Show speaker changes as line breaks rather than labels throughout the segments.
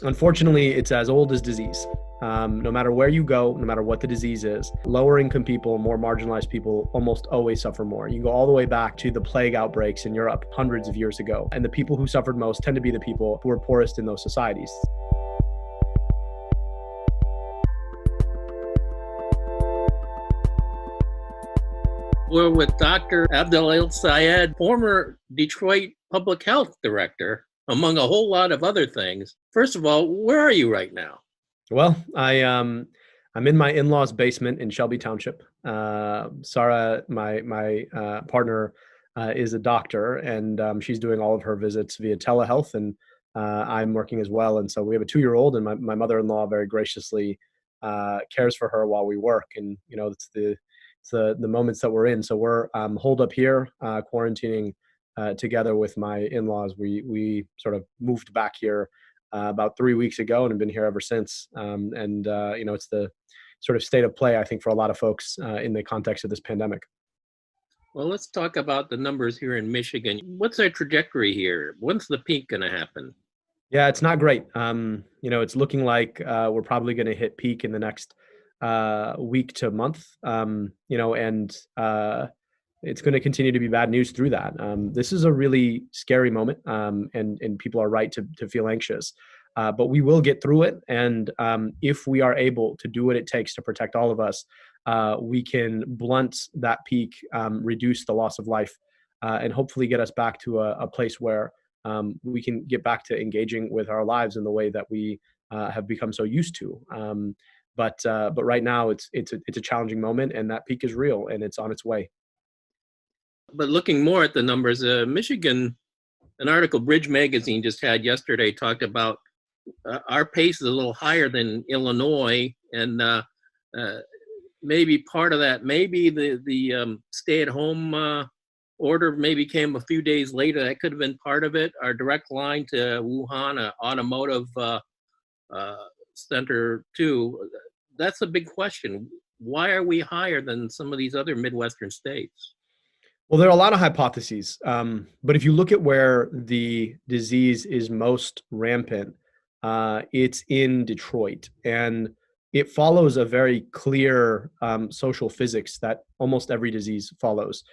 Unfortunately, it's as old as disease. No matter where you go, no matter what the disease is, lower income people, more marginalized people almost always suffer more. You go all the way back to the plague outbreaks in Europe hundreds of years ago. And the people who suffered most tend to be the people who are poorest in those societies.
We're with Dr. Abdul El-Sayed, former Detroit public health director, among a whole lot of other things. First of all, where are you right now?
Well, I'm in my in-laws' basement in Shelby Township. Sarah, my partner, is a doctor, and she's doing all of her visits via telehealth, and I'm working as well. And so we have a 2-year-old, and my mother-in-law very graciously cares for her while we work. And it's the moments that we're in. So we're holed up here, quarantining together with my in-laws. We sort of moved back here about 3 weeks ago and have been here ever since. It's the sort of state of play, I think, for a lot of folks in the context of this pandemic.
Well, let's talk about the numbers here in Michigan. What's our trajectory here? When's the peak going to happen?
Yeah, it's not great. It's looking like we're probably going to hit peak in the next week to month. It's going to continue to be bad news through that. This is a really scary moment, and people are right to feel anxious. But we will get through it. And if we are able to do what it takes to protect all of us, we can blunt that peak, reduce the loss of life, and hopefully get us back to a place where we can get back to engaging with our lives in the way that we have become so used to. But right now, it's a challenging moment, and that peak is real, and it's on its way.
But looking more at the numbers, Michigan, an article Bridge Magazine just had yesterday talked about our pace is a little higher than Illinois, and maybe part of that, maybe the stay-at-home order maybe came a few days later. That could have been part of it. Our direct line to Wuhan, an automotive center too. That's a big question. Why are we higher than some of these other Midwestern states?
Well, there are a lot of hypotheses, but if you look at where the disease is most rampant, it's in Detroit, and it follows a very clear social physics that almost every disease follows,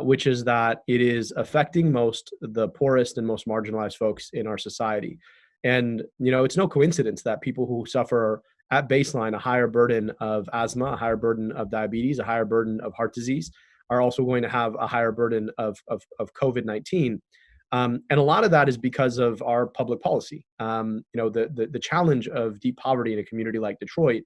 which is that it is affecting most the poorest and most marginalized folks in our society. And it's no coincidence that people who suffer at baseline a higher burden of asthma, a higher burden of diabetes, a higher burden of heart disease, are also going to have a higher burden of COVID-19. And a lot of that is because of our public policy. The challenge of deep poverty in a community like Detroit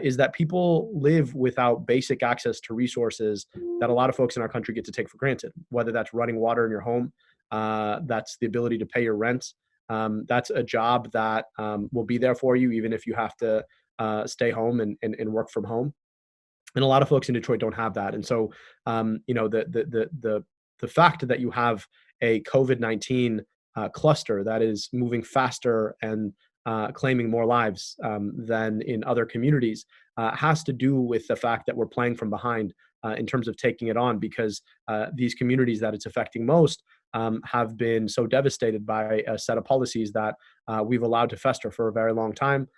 is that people live without basic access to resources that a lot of folks in our country get to take for granted, whether that's running water in your home, that's the ability to pay your rent, that's a job that will be there for you even if you have to stay home and work from home. And a lot of folks in Detroit don't have that. And so, the fact that you have a COVID-19 cluster that is moving faster and claiming more lives than in other communities has to do with the fact that we're playing from behind in terms of taking it on, because these communities that it's affecting most have been so devastated by a set of policies that we've allowed to fester for a very long time.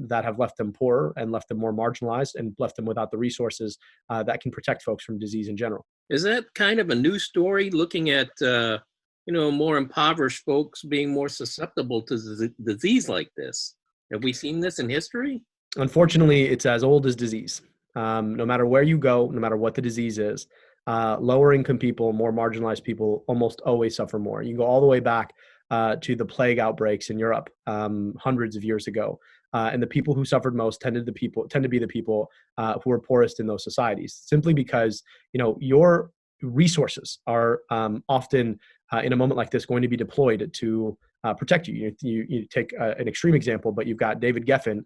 That have left them poorer and left them more marginalized and left them without the resources that can protect folks from disease in general.
Is that kind of a new story, looking at more impoverished folks being more susceptible to disease like this? Have we seen this in history?
Unfortunately, it's as old as disease. No matter where you go, no matter what the disease is, lower income people, more marginalized people almost always suffer more. You go all the way back to the plague outbreaks in Europe hundreds of years ago. And the people who suffered most tend to be the people who are poorest in those societies, simply because your resources are often in a moment like this going to be deployed to protect you. You take an extreme example, but you've got David Geffen,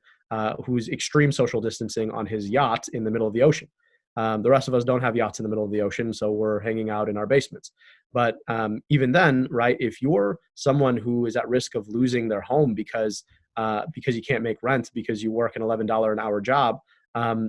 who's extreme social distancing on his yacht in the middle of the ocean. The rest of us don't have yachts in the middle of the ocean, so we're hanging out in our basements. But even then, right, if you're someone who is at risk of losing their home because you can't make rent because you work an $11 an hour job,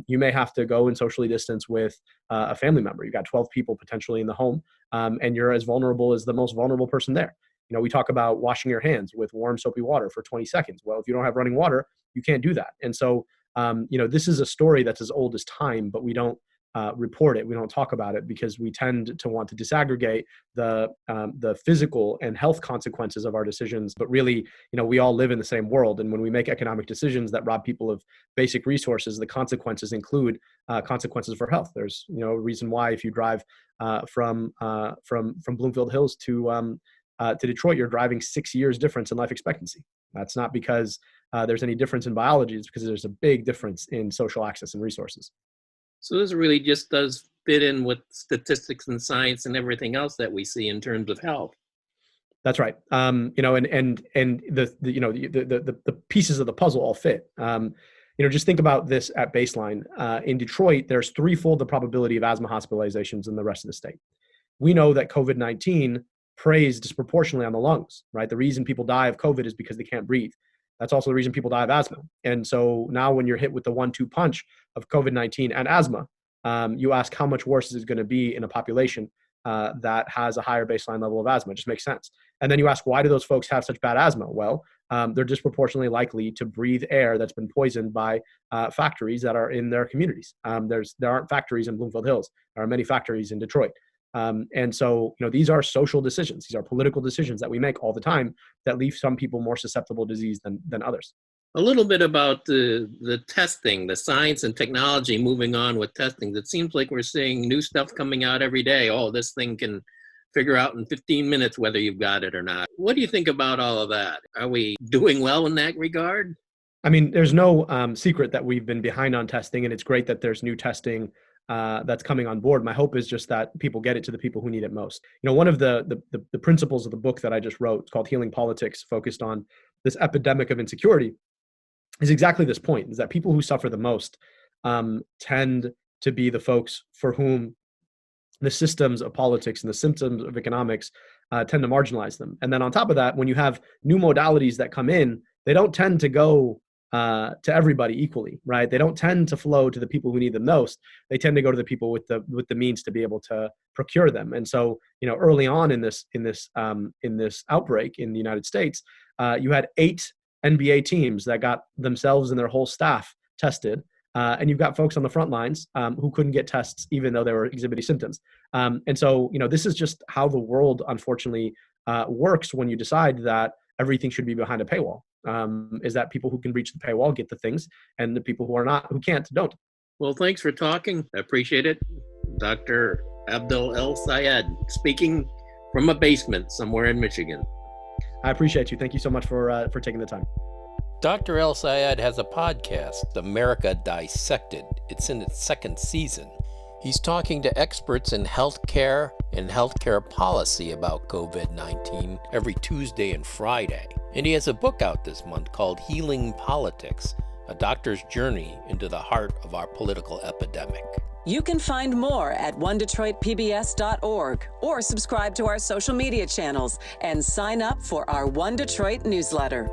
you may have to go and socially distance with a family member. You've got 12 people potentially in the home, and you're as vulnerable as the most vulnerable person there. We talk about washing your hands with warm soapy water for 20 seconds. Well, if you don't have running water, you can't do that. And so, this is a story that's as old as time, but we don't report it. We don't talk about it because we tend to want to disaggregate the physical and health consequences of our decisions. But really, we all live in the same world. And when we make economic decisions that rob people of basic resources, the consequences include consequences for health. There's, a reason why if you drive from Bloomfield Hills to Detroit, you're driving 6 years difference in life expectancy. That's not because there's any difference in biology. It's because there's a big difference in social access and resources.
So this really just does fit in with statistics and science and everything else that we see in terms of health.
That's right. And the pieces of the puzzle all fit. Just think about this at baseline. In Detroit, there's threefold the probability of asthma hospitalizations in the rest of the state. We know that COVID-19 preys disproportionately on the lungs, right? The reason people die of COVID is because they can't breathe. That's also the reason people die of asthma. And so now when you're hit with the 1-2 punch of COVID-19 and asthma, you ask how much worse is it going to be in a population that has a higher baseline level of asthma. It just makes sense. And then you ask, why do those folks have such bad asthma? Well, they're disproportionately likely to breathe air that's been poisoned by factories that are in their communities. There aren't factories in Bloomfield Hills. There are many factories in Detroit. And so, these are social decisions. These are political decisions that we make all the time that leave some people more susceptible to disease than others.
A little bit about the testing, the science and technology moving on with testing. It seems like we're seeing new stuff coming out every day. Oh, this thing can figure out in 15 minutes whether you've got it or not. What do you think about all of that? Are we doing well in that regard?
I mean, there's no secret that we've been behind on testing, and it's great that there's new testing that's coming on board. My hope is just that people get it to the people who need it most. One of the principles of the book that I just wrote, it's called Healing Politics, focused on this epidemic of insecurity, is exactly this point, is that people who suffer the most tend to be the folks for whom the systems of politics and the systems of economics tend to marginalize them. And then on top of that, when you have new modalities that come in, they don't tend to go to everybody equally, right? They don't tend to flow to the people who need them most. They tend to go to the people with the means to be able to procure them. And so, early on in this outbreak in the United States, you had 8 NBA teams that got themselves and their whole staff tested. And you've got folks on the front lines who couldn't get tests even though they were exhibiting symptoms. And so, this is just how the world, unfortunately, works when you decide that everything should be behind a paywall. Is that people who can reach the paywall get the things, and the people who can't, don't.
Well, thanks for talking. I appreciate it. Dr. Abdul El-Sayed, speaking from a basement somewhere in Michigan.
I appreciate you. Thank you so much for taking the time.
Dr. El-Sayed has a podcast, America Dissected. It's in its 2nd season. He's talking to experts in healthcare and healthcare policy about COVID-19 every Tuesday and Friday. And he has a book out this month called Healing Politics, a doctor's journey into the heart of our political epidemic.
You can find more at onedetroitpbs.org or subscribe to our social media channels and sign up for our One Detroit newsletter.